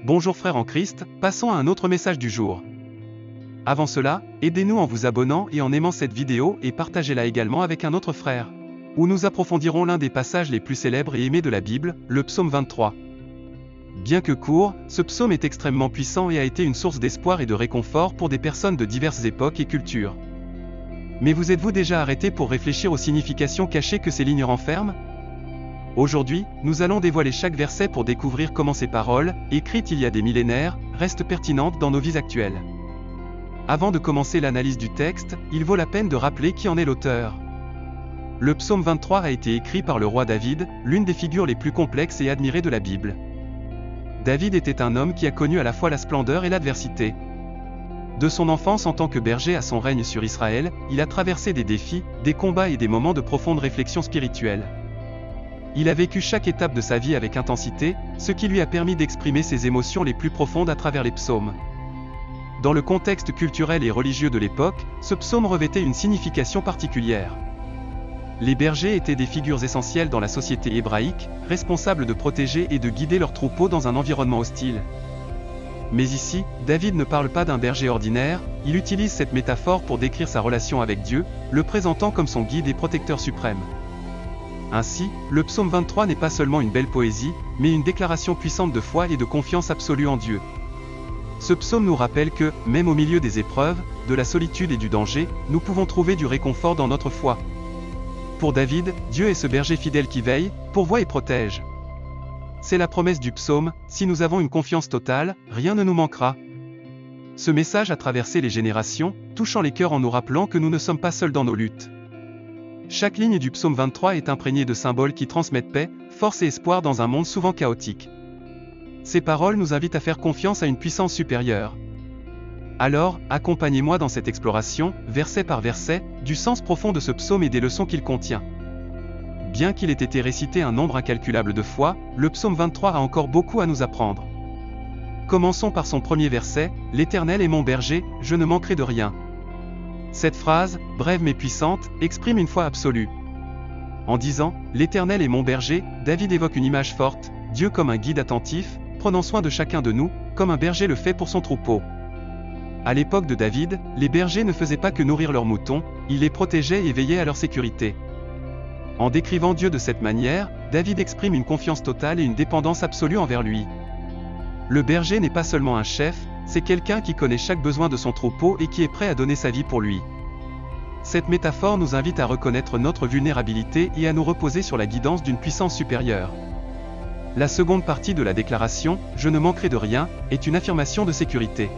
Bonjour frères en Christ, passons à un autre message du jour. Avant cela, aidez-nous en vous abonnant et en aimant cette vidéo et partagez-la également avec un autre frère, où nous approfondirons l'un des passages les plus célèbres et aimés de la Bible, le psaume 23. Bien que court, ce psaume est extrêmement puissant et a été une source d'espoir et de réconfort pour des personnes de diverses époques et cultures. Mais vous êtes-vous déjà arrêté pour réfléchir aux significations cachées que ces lignes renferment ? Aujourd'hui, nous allons dévoiler chaque verset pour découvrir comment ces paroles, écrites il y a des millénaires, restent pertinentes dans nos vies actuelles. Avant de commencer l'analyse du texte, il vaut la peine de rappeler qui en est l'auteur. Le psaume 23 a été écrit par le roi David, l'une des figures les plus complexes et admirées de la Bible. David était un homme qui a connu à la fois la splendeur et l'adversité. De son enfance en tant que berger à son règne sur Israël, il a traversé des défis, des combats et des moments de profonde réflexion spirituelle. Il a vécu chaque étape de sa vie avec intensité, ce qui lui a permis d'exprimer ses émotions les plus profondes à travers les psaumes. Dans le contexte culturel et religieux de l'époque, ce psaume revêtait une signification particulière. Les bergers étaient des figures essentielles dans la société hébraïque, responsables de protéger et de guider leurs troupeaux dans un environnement hostile. Mais ici, David ne parle pas d'un berger ordinaire, il utilise cette métaphore pour décrire sa relation avec Dieu, le présentant comme son guide et protecteur suprême. Ainsi, le psaume 23 n'est pas seulement une belle poésie, mais une déclaration puissante de foi et de confiance absolue en Dieu. Ce psaume nous rappelle que, même au milieu des épreuves, de la solitude et du danger, nous pouvons trouver du réconfort dans notre foi. Pour David, Dieu est ce berger fidèle qui veille, pourvoit et protège. C'est la promesse du psaume, si nous avons une confiance totale, rien ne nous manquera. Ce message a traversé les générations, touchant les cœurs en nous rappelant que nous ne sommes pas seuls dans nos luttes. Chaque ligne du psaume 23 est imprégnée de symboles qui transmettent paix, force et espoir dans un monde souvent chaotique. Ces paroles nous invitent à faire confiance à une puissance supérieure. Alors, accompagnez-moi dans cette exploration, verset par verset, du sens profond de ce psaume et des leçons qu'il contient. Bien qu'il ait été récité un nombre incalculable de fois, le psaume 23 a encore beaucoup à nous apprendre. Commençons par son premier verset, « L'Éternel est mon berger, je ne manquerai de rien ». Cette phrase, brève mais puissante, exprime une foi absolue. En disant « L'Éternel est mon berger », David évoque une image forte, Dieu comme un guide attentif, prenant soin de chacun de nous, comme un berger le fait pour son troupeau. À l'époque de David, les bergers ne faisaient pas que nourrir leurs moutons, ils les protégeaient et veillaient à leur sécurité. En décrivant Dieu de cette manière, David exprime une confiance totale et une dépendance absolue envers lui. Le berger n'est pas seulement un chef, c'est quelqu'un qui connaît chaque besoin de son troupeau et qui est prêt à donner sa vie pour lui. Cette métaphore nous invite à reconnaître notre vulnérabilité et à nous reposer sur la guidance d'une puissance supérieure. La seconde partie de la déclaration, « Je ne manquerai de rien », est une affirmation de sécurité.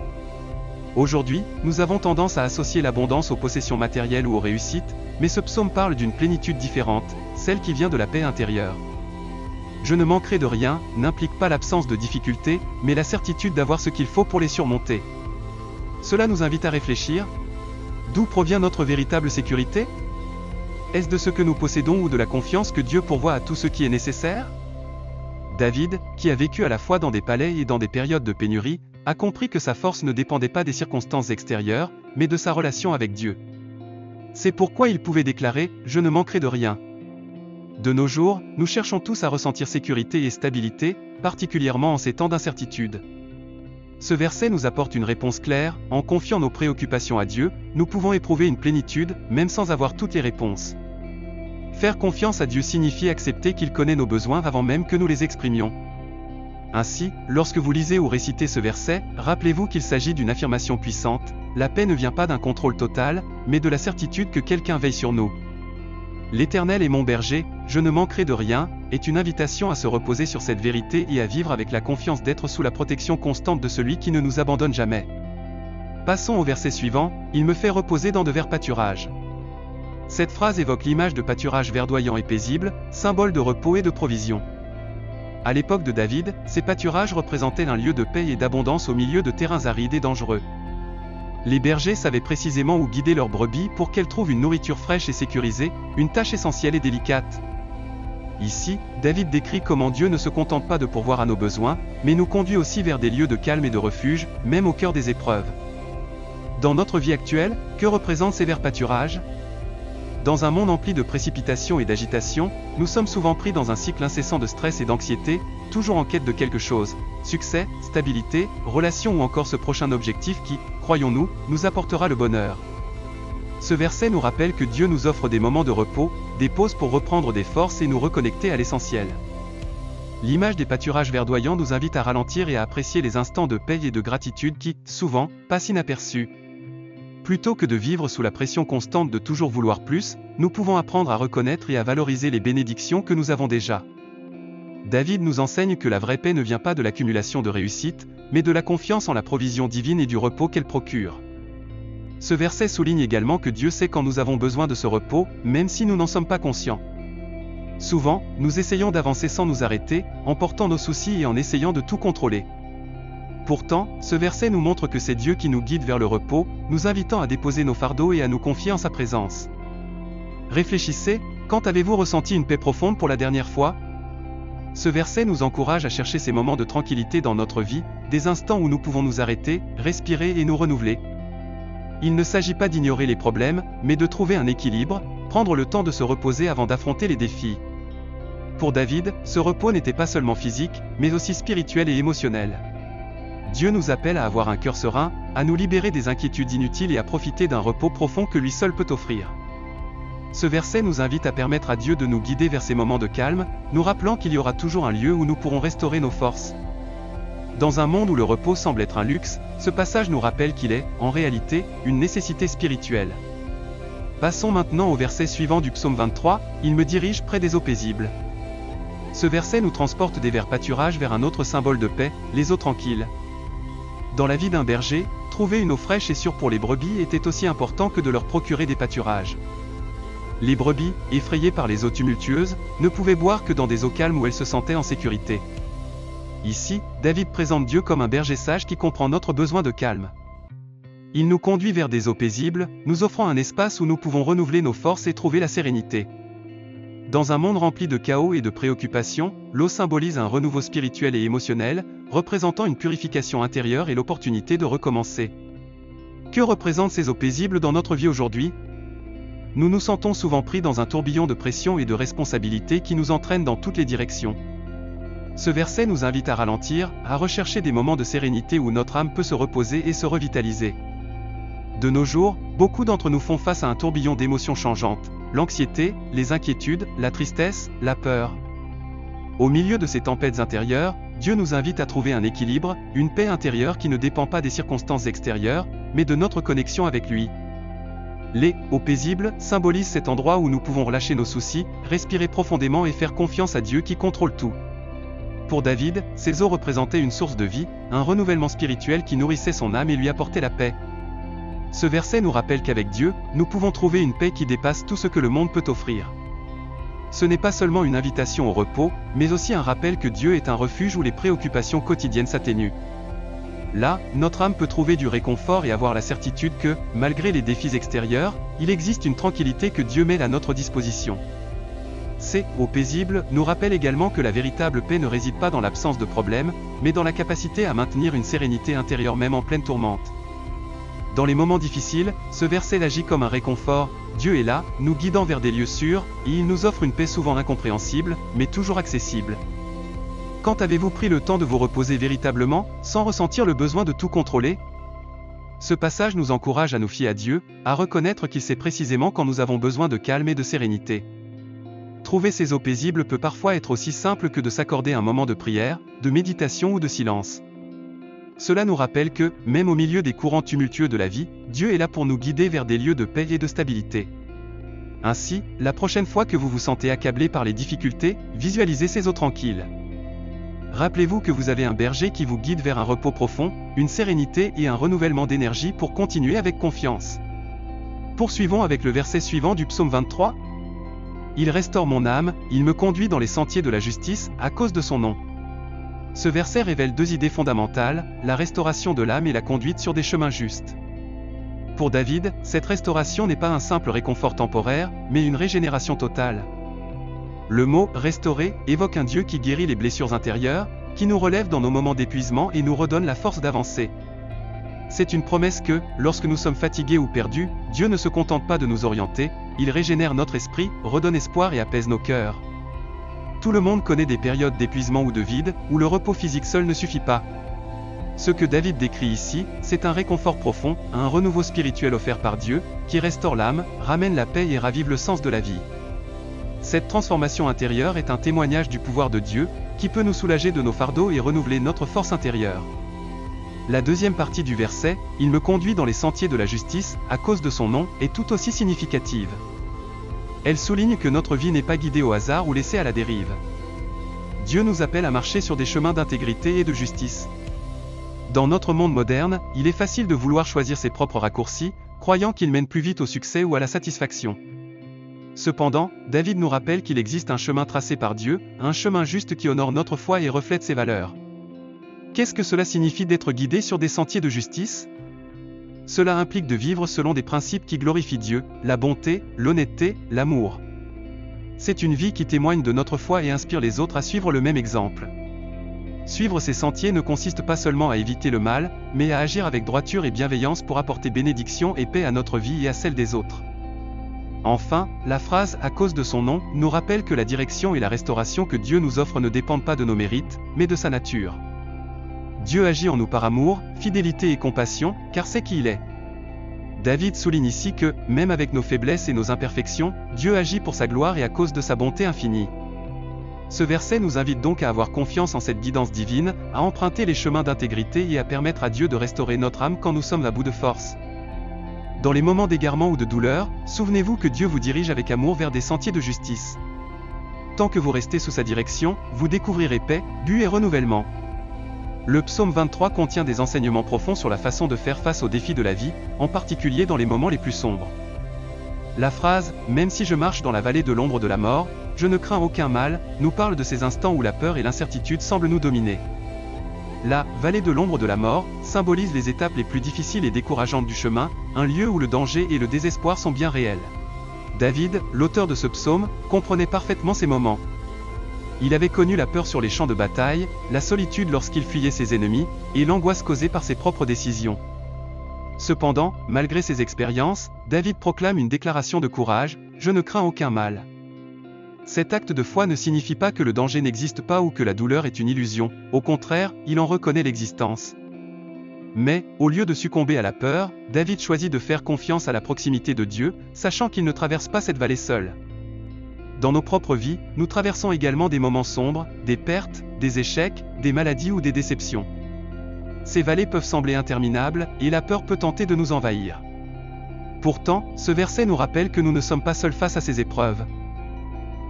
Aujourd'hui, nous avons tendance à associer l'abondance aux possessions matérielles ou aux réussites, mais ce psaume parle d'une plénitude différente, celle qui vient de la paix intérieure. Je ne manquerai de rien n'implique pas l'absence de difficultés, mais la certitude d'avoir ce qu'il faut pour les surmonter. Cela nous invite à réfléchir. D'où provient notre véritable sécurité ? Est-ce de ce que nous possédons ou de la confiance que Dieu pourvoit à tout ce qui est nécessaire ? David, qui a vécu à la fois dans des palais et dans des périodes de pénurie, a compris que sa force ne dépendait pas des circonstances extérieures, mais de sa relation avec Dieu. C'est pourquoi il pouvait déclarer « Je ne manquerai de rien ». De nos jours, nous cherchons tous à ressentir sécurité et stabilité, particulièrement en ces temps d'incertitude. Ce verset nous apporte une réponse claire, en confiant nos préoccupations à Dieu, nous pouvons éprouver une plénitude, même sans avoir toutes les réponses. Faire confiance à Dieu signifie accepter qu'il connaît nos besoins avant même que nous les exprimions. Ainsi, lorsque vous lisez ou récitez ce verset, rappelez-vous qu'il s'agit d'une affirmation puissante, la paix ne vient pas d'un contrôle total, mais de la certitude que quelqu'un veille sur nous. L'Éternel est mon berger, je ne manquerai de rien, est une invitation à se reposer sur cette vérité et à vivre avec la confiance d'être sous la protection constante de celui qui ne nous abandonne jamais. Passons au verset suivant, il me fait reposer dans de verts pâturages. Cette phrase évoque l'image de pâturage verdoyant et paisible, symbole de repos et de provision. À l'époque de David, ces pâturages représentaient un lieu de paix et d'abondance au milieu de terrains arides et dangereux. Les bergers savaient précisément où guider leurs brebis pour qu'elles trouvent une nourriture fraîche et sécurisée, une tâche essentielle et délicate. Ici, David décrit comment Dieu ne se contente pas de pourvoir à nos besoins, mais nous conduit aussi vers des lieux de calme et de refuge, même au cœur des épreuves. Dans notre vie actuelle, que représentent ces verts pâturages ? Dans un monde empli de précipitations et d'agitation, nous sommes souvent pris dans un cycle incessant de stress et d'anxiété, toujours en quête de quelque chose, succès, stabilité, relation ou encore ce prochain objectif qui, croyons-nous, nous apportera le bonheur. Ce verset nous rappelle que Dieu nous offre des moments de repos, des pauses pour reprendre des forces et nous reconnecter à l'essentiel. L'image des pâturages verdoyants nous invite à ralentir et à apprécier les instants de paix et de gratitude qui, souvent, passent inaperçus. Plutôt que de vivre sous la pression constante de toujours vouloir plus, nous pouvons apprendre à reconnaître et à valoriser les bénédictions que nous avons déjà. David nous enseigne que la vraie paix ne vient pas de l'accumulation de réussites, mais de la confiance en la provision divine et du repos qu'elle procure. Ce verset souligne également que Dieu sait quand nous avons besoin de ce repos, même si nous n'en sommes pas conscients. Souvent, nous essayons d'avancer sans nous arrêter, en portant nos soucis et en essayant de tout contrôler. Pourtant, ce verset nous montre que c'est Dieu qui nous guide vers le repos, nous invitant à déposer nos fardeaux et à nous confier en sa présence. Réfléchissez, quand avez-vous ressenti une paix profonde pour la dernière fois ? Ce verset nous encourage à chercher ces moments de tranquillité dans notre vie, des instants où nous pouvons nous arrêter, respirer et nous renouveler. Il ne s'agit pas d'ignorer les problèmes, mais de trouver un équilibre, prendre le temps de se reposer avant d'affronter les défis. Pour David, ce repos n'était pas seulement physique, mais aussi spirituel et émotionnel. Dieu nous appelle à avoir un cœur serein, à nous libérer des inquiétudes inutiles et à profiter d'un repos profond que lui seul peut offrir. Ce verset nous invite à permettre à Dieu de nous guider vers ces moments de calme, nous rappelant qu'il y aura toujours un lieu où nous pourrons restaurer nos forces. Dans un monde où le repos semble être un luxe, ce passage nous rappelle qu'il est, en réalité, une nécessité spirituelle. Passons maintenant au verset suivant du psaume 23, « Il me dirige près des eaux paisibles ». Ce verset nous transporte des verts pâturages vers un autre symbole de paix, les eaux tranquilles. Dans la vie d'un berger, trouver une eau fraîche et sûre pour les brebis était aussi important que de leur procurer des pâturages. Les brebis, effrayées par les eaux tumultueuses, ne pouvaient boire que dans des eaux calmes où elles se sentaient en sécurité. Ici, David présente Dieu comme un berger sage qui comprend notre besoin de calme. Il nous conduit vers des eaux paisibles, nous offrant un espace où nous pouvons renouveler nos forces et trouver la sérénité. Dans un monde rempli de chaos et de préoccupations, l'eau symbolise un renouveau spirituel et émotionnel, représentant une purification intérieure et l'opportunité de recommencer. Que représentent ces eaux paisibles dans notre vie aujourd'hui ? Nous nous sentons souvent pris dans un tourbillon de pression et de responsabilité qui nous entraîne dans toutes les directions. Ce verset nous invite à ralentir, à rechercher des moments de sérénité où notre âme peut se reposer et se revitaliser. De nos jours, beaucoup d'entre nous font face à un tourbillon d'émotions changeantes, l'anxiété, les inquiétudes, la tristesse, la peur. Au milieu de ces tempêtes intérieures, Dieu nous invite à trouver un équilibre, une paix intérieure qui ne dépend pas des circonstances extérieures, mais de notre connexion avec lui. Les eaux paisibles symbolisent cet endroit où nous pouvons relâcher nos soucis, respirer profondément et faire confiance à Dieu qui contrôle tout. Pour David, ces eaux représentaient une source de vie, un renouvellement spirituel qui nourrissait son âme et lui apportait la paix. Ce verset nous rappelle qu'avec Dieu, nous pouvons trouver une paix qui dépasse tout ce que le monde peut offrir. Ce n'est pas seulement une invitation au repos, mais aussi un rappel que Dieu est un refuge où les préoccupations quotidiennes s'atténuent. Là, notre âme peut trouver du réconfort et avoir la certitude que, malgré les défis extérieurs, il existe une tranquillité que Dieu met à notre disposition. Ces eaux paisibles nous rappellent également que la véritable paix ne réside pas dans l'absence de problèmes, mais dans la capacité à maintenir une sérénité intérieure même en pleine tourmente. Dans les moments difficiles, ce verset agit comme un réconfort, Dieu est là, nous guidant vers des lieux sûrs, et il nous offre une paix souvent incompréhensible, mais toujours accessible. Quand avez-vous pris le temps de vous reposer véritablement, sans ressentir le besoin de tout contrôler ? Ce passage nous encourage à nous fier à Dieu, à reconnaître qu'il sait précisément quand nous avons besoin de calme et de sérénité. Trouver ces eaux paisibles peut parfois être aussi simple que de s'accorder un moment de prière, de méditation ou de silence. Cela nous rappelle que, même au milieu des courants tumultueux de la vie, Dieu est là pour nous guider vers des lieux de paix et de stabilité. Ainsi, la prochaine fois que vous vous sentez accablé par les difficultés, visualisez ces eaux tranquilles. Rappelez-vous que vous avez un berger qui vous guide vers un repos profond, une sérénité et un renouvellement d'énergie pour continuer avec confiance. Poursuivons avec le verset suivant du psaume 23. Il restaure mon âme, il me conduit dans les sentiers de la justice, à cause de son nom. Ce verset révèle deux idées fondamentales, la restauration de l'âme et la conduite sur des chemins justes. Pour David, cette restauration n'est pas un simple réconfort temporaire, mais une régénération totale. Le mot « restaurer » évoque un Dieu qui guérit les blessures intérieures, qui nous relève dans nos moments d'épuisement et nous redonne la force d'avancer. C'est une promesse que, lorsque nous sommes fatigués ou perdus, Dieu ne se contente pas de nous orienter, il régénère notre esprit, redonne espoir et apaise nos cœurs. Tout le monde connaît des périodes d'épuisement ou de vide, où le repos physique seul ne suffit pas. Ce que David décrit ici, c'est un réconfort profond, un renouveau spirituel offert par Dieu, qui restaure l'âme, ramène la paix et ravive le sens de la vie. Cette transformation intérieure est un témoignage du pouvoir de Dieu, qui peut nous soulager de nos fardeaux et renouveler notre force intérieure. La deuxième partie du verset, « Il me conduit dans les sentiers de la justice, à cause de son nom », est tout aussi significative. Elle souligne que notre vie n'est pas guidée au hasard ou laissée à la dérive. Dieu nous appelle à marcher sur des chemins d'intégrité et de justice. Dans notre monde moderne, il est facile de vouloir choisir ses propres raccourcis, croyant qu'ils mènent plus vite au succès ou à la satisfaction. Cependant, David nous rappelle qu'il existe un chemin tracé par Dieu, un chemin juste qui honore notre foi et reflète ses valeurs. Qu'est-ce que cela signifie d'être guidé sur des sentiers de justice? Cela implique de vivre selon des principes qui glorifient Dieu, la bonté, l'honnêteté, l'amour. C'est une vie qui témoigne de notre foi et inspire les autres à suivre le même exemple. Suivre ces sentiers ne consiste pas seulement à éviter le mal, mais à agir avec droiture et bienveillance pour apporter bénédiction et paix à notre vie et à celle des autres. Enfin, la phrase « à cause de son nom » nous rappelle que la direction et la restauration que Dieu nous offre ne dépendent pas de nos mérites, mais de sa nature. Dieu agit en nous par amour, fidélité et compassion, car c'est qui il est. David souligne ici que, même avec nos faiblesses et nos imperfections, Dieu agit pour sa gloire et à cause de sa bonté infinie. Ce verset nous invite donc à avoir confiance en cette guidance divine, à emprunter les chemins d'intégrité et à permettre à Dieu de restaurer notre âme quand nous sommes à bout de force. Dans les moments d'égarement ou de douleur, souvenez-vous que Dieu vous dirige avec amour vers des sentiers de justice. Tant que vous restez sous sa direction, vous découvrirez paix, but et renouvellement. Le psaume 23 contient des enseignements profonds sur la façon de faire face aux défis de la vie, en particulier dans les moments les plus sombres. La phrase « Même si je marche dans la vallée de l'ombre de la mort, je ne crains aucun mal » nous parle de ces instants où la peur et l'incertitude semblent nous dominer. La « vallée de l'ombre de la mort » symbolise les étapes les plus difficiles et décourageantes du chemin, un lieu où le danger et le désespoir sont bien réels. David, l'auteur de ce psaume, comprenait parfaitement ces moments. Il avait connu la peur sur les champs de bataille, la solitude lorsqu'il fuyait ses ennemis, et l'angoisse causée par ses propres décisions. Cependant, malgré ces expériences, David proclame une déclaration de courage, « Je ne crains aucun mal ». Cet acte de foi ne signifie pas que le danger n'existe pas ou que la douleur est une illusion, au contraire, il en reconnaît l'existence. Mais, au lieu de succomber à la peur, David choisit de faire confiance à la proximité de Dieu, sachant qu'il ne traverse pas cette vallée seul. Dans nos propres vies, nous traversons également des moments sombres, des pertes, des échecs, des maladies ou des déceptions. Ces vallées peuvent sembler interminables, et la peur peut tenter de nous envahir. Pourtant, ce verset nous rappelle que nous ne sommes pas seuls face à ces épreuves.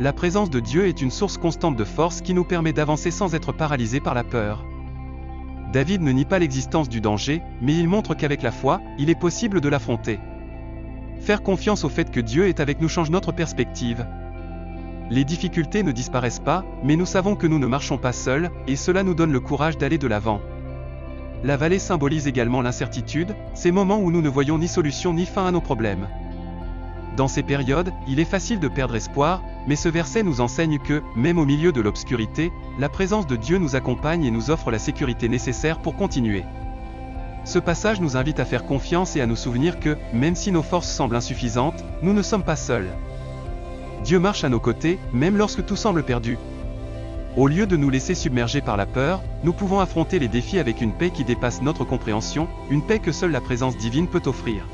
La présence de Dieu est une source constante de force qui nous permet d'avancer sans être paralysés par la peur. David ne nie pas l'existence du danger, mais il montre qu'avec la foi, il est possible de l'affronter. Faire confiance au fait que Dieu est avec nous change notre perspective. Les difficultés ne disparaissent pas, mais nous savons que nous ne marchons pas seuls, et cela nous donne le courage d'aller de l'avant. La vallée symbolise également l'incertitude, ces moments où nous ne voyons ni solution ni fin à nos problèmes. Dans ces périodes, il est facile de perdre espoir, mais ce verset nous enseigne que, même au milieu de l'obscurité, la présence de Dieu nous accompagne et nous offre la sécurité nécessaire pour continuer. Ce passage nous invite à faire confiance et à nous souvenir que, même si nos forces semblent insuffisantes, nous ne sommes pas seuls. Dieu marche à nos côtés, même lorsque tout semble perdu. Au lieu de nous laisser submerger par la peur, nous pouvons affronter les défis avec une paix qui dépasse notre compréhension, une paix que seule la présence divine peut offrir.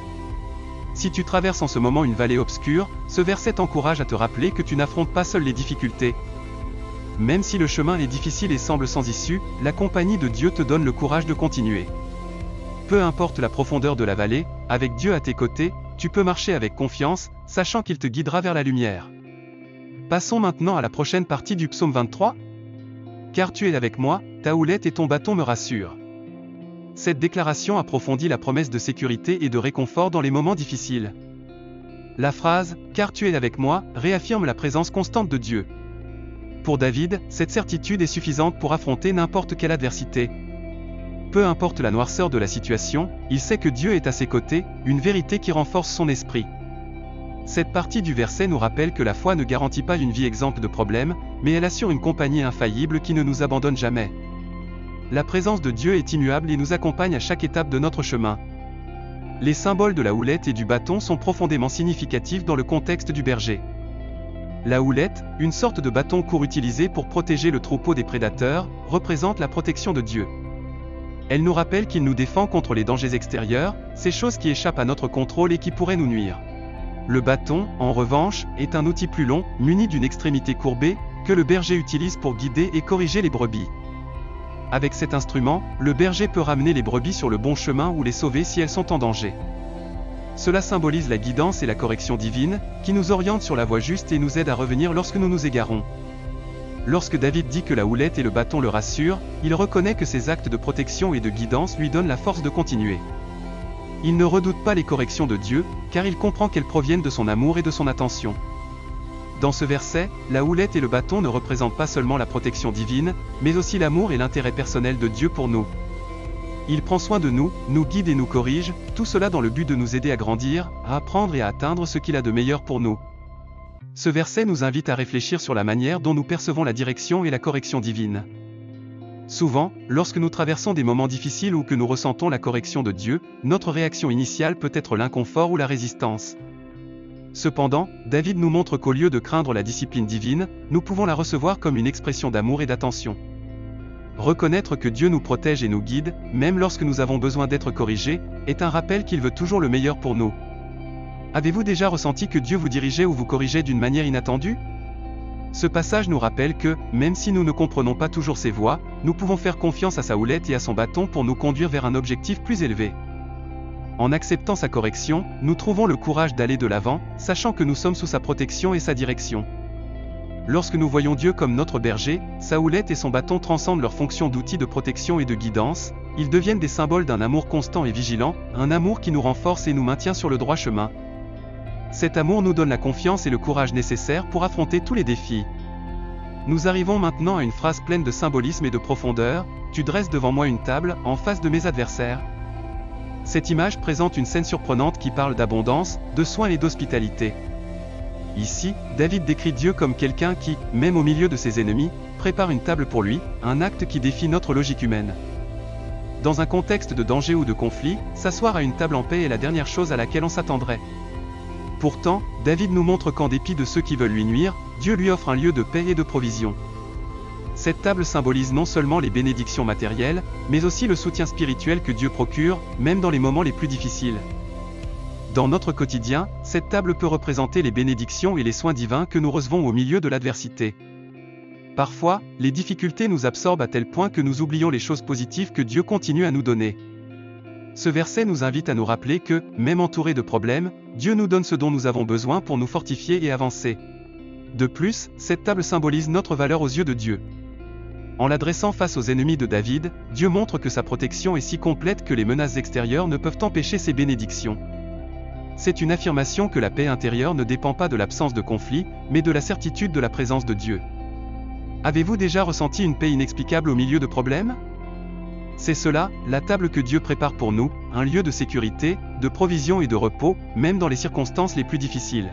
Si tu traverses en ce moment une vallée obscure, ce verset t'encourage à te rappeler que tu n'affrontes pas seul les difficultés. Même si le chemin est difficile et semble sans issue, la compagnie de Dieu te donne le courage de continuer. Peu importe la profondeur de la vallée, avec Dieu à tes côtés, tu peux marcher avec confiance, sachant qu'il te guidera vers la lumière. Passons maintenant à la prochaine partie du psaume 23. Car tu es avec moi, ta houlette et ton bâton me rassurent. Cette déclaration approfondit la promesse de sécurité et de réconfort dans les moments difficiles. La phrase « Car tu es avec moi » réaffirme la présence constante de Dieu. Pour David, cette certitude est suffisante pour affronter n'importe quelle adversité. Peu importe la noirceur de la situation, il sait que Dieu est à ses côtés, une vérité qui renforce son esprit. Cette partie du verset nous rappelle que la foi ne garantit pas une vie exempte de problèmes, mais elle assure une compagnie infaillible qui ne nous abandonne jamais. La présence de Dieu est immuable et nous accompagne à chaque étape de notre chemin. Les symboles de la houlette et du bâton sont profondément significatifs dans le contexte du berger. La houlette, une sorte de bâton court utilisé pour protéger le troupeau des prédateurs, représente la protection de Dieu. Elle nous rappelle qu'il nous défend contre les dangers extérieurs, ces choses qui échappent à notre contrôle et qui pourraient nous nuire. Le bâton, en revanche, est un outil plus long, muni d'une extrémité courbée, que le berger utilise pour guider et corriger les brebis. Avec cet instrument, le berger peut ramener les brebis sur le bon chemin ou les sauver si elles sont en danger. Cela symbolise la guidance et la correction divine, qui nous orientent sur la voie juste et nous aident à revenir lorsque nous nous égarons. Lorsque David dit que la houlette et le bâton le rassurent, il reconnaît que ces actes de protection et de guidance lui donnent la force de continuer. Il ne redoute pas les corrections de Dieu, car il comprend qu'elles proviennent de son amour et de son attention. Dans ce verset, la houlette et le bâton ne représentent pas seulement la protection divine, mais aussi l'amour et l'intérêt personnel de Dieu pour nous. Il prend soin de nous, nous guide et nous corrige, tout cela dans le but de nous aider à grandir, à apprendre et à atteindre ce qu'il a de meilleur pour nous. Ce verset nous invite à réfléchir sur la manière dont nous percevons la direction et la correction divine. Souvent, lorsque nous traversons des moments difficiles ou que nous ressentons la correction de Dieu, notre réaction initiale peut être l'inconfort ou la résistance. Cependant, David nous montre qu'au lieu de craindre la discipline divine, nous pouvons la recevoir comme une expression d'amour et d'attention. Reconnaître que Dieu nous protège et nous guide, même lorsque nous avons besoin d'être corrigés, est un rappel qu'il veut toujours le meilleur pour nous. Avez-vous déjà ressenti que Dieu vous dirigeait ou vous corrigeait d'une manière inattendue? Ce passage nous rappelle que, même si nous ne comprenons pas toujours ses voies, nous pouvons faire confiance à sa houlette et à son bâton pour nous conduire vers un objectif plus élevé. En acceptant sa correction, nous trouvons le courage d'aller de l'avant, sachant que nous sommes sous sa protection et sa direction. Lorsque nous voyons Dieu comme notre berger, sa houlette et son bâton transcendent leur fonction d'outil de protection et de guidance, ils deviennent des symboles d'un amour constant et vigilant, un amour qui nous renforce et nous maintient sur le droit chemin. Cet amour nous donne la confiance et le courage nécessaires pour affronter tous les défis. Nous arrivons maintenant à une phrase pleine de symbolisme et de profondeur, « Tu dresses devant moi une table, en face de mes adversaires ». Cette image présente une scène surprenante qui parle d'abondance, de soins et d'hospitalité. Ici, David décrit Dieu comme quelqu'un qui, même au milieu de ses ennemis, prépare une table pour lui, un acte qui défie notre logique humaine. Dans un contexte de danger ou de conflit, s'asseoir à une table en paix est la dernière chose à laquelle on s'attendrait. Pourtant, David nous montre qu'en dépit de ceux qui veulent lui nuire, Dieu lui offre un lieu de paix et de provision. Cette table symbolise non seulement les bénédictions matérielles, mais aussi le soutien spirituel que Dieu procure, même dans les moments les plus difficiles. Dans notre quotidien, cette table peut représenter les bénédictions et les soins divins que nous recevons au milieu de l'adversité. Parfois, les difficultés nous absorbent à tel point que nous oublions les choses positives que Dieu continue à nous donner. Ce verset nous invite à nous rappeler que, même entourés de problèmes, Dieu nous donne ce dont nous avons besoin pour nous fortifier et avancer. De plus, cette table symbolise notre valeur aux yeux de Dieu. En l'adressant face aux ennemis de David, Dieu montre que sa protection est si complète que les menaces extérieures ne peuvent empêcher ses bénédictions. C'est une affirmation que la paix intérieure ne dépend pas de l'absence de conflit, mais de la certitude de la présence de Dieu. Avez-vous déjà ressenti une paix inexplicable au milieu de problèmes? C'est cela, la table que Dieu prépare pour nous, un lieu de sécurité, de provision et de repos, même dans les circonstances les plus difficiles.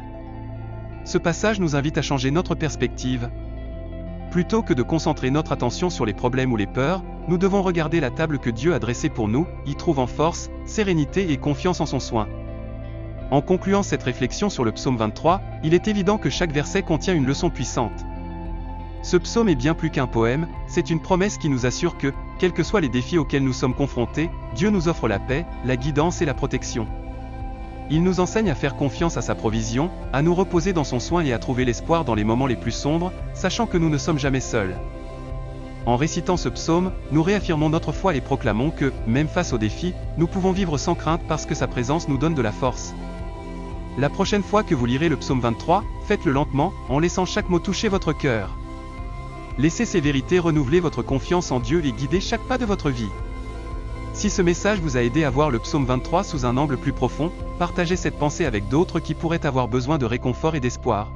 Ce passage nous invite à changer notre perspective. Plutôt que de concentrer notre attention sur les problèmes ou les peurs, nous devons regarder la table que Dieu a dressée pour nous, y trouvant force, sérénité et confiance en son soin. En concluant cette réflexion sur le psaume 23, il est évident que chaque verset contient une leçon puissante. Ce psaume est bien plus qu'un poème, c'est une promesse qui nous assure que, quels que soient les défis auxquels nous sommes confrontés, Dieu nous offre la paix, la guidance et la protection. Il nous enseigne à faire confiance à sa provision, à nous reposer dans son soin et à trouver l'espoir dans les moments les plus sombres, sachant que nous ne sommes jamais seuls. En récitant ce psaume, nous réaffirmons notre foi et proclamons que, même face aux défis, nous pouvons vivre sans crainte parce que sa présence nous donne de la force. La prochaine fois que vous lirez le psaume 23, faites-le lentement, en laissant chaque mot toucher votre cœur. Laissez ces vérités renouveler votre confiance en Dieu et guider chaque pas de votre vie. Si ce message vous a aidé à voir le psaume 23 sous un angle plus profond, partagez cette pensée avec d'autres qui pourraient avoir besoin de réconfort et d'espoir.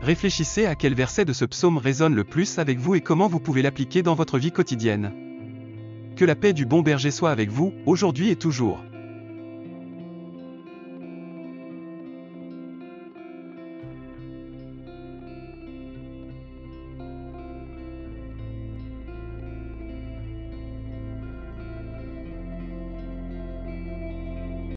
Réfléchissez à quel verset de ce psaume résonne le plus avec vous et comment vous pouvez l'appliquer dans votre vie quotidienne. Que la paix du bon berger soit avec vous, aujourd'hui et toujours.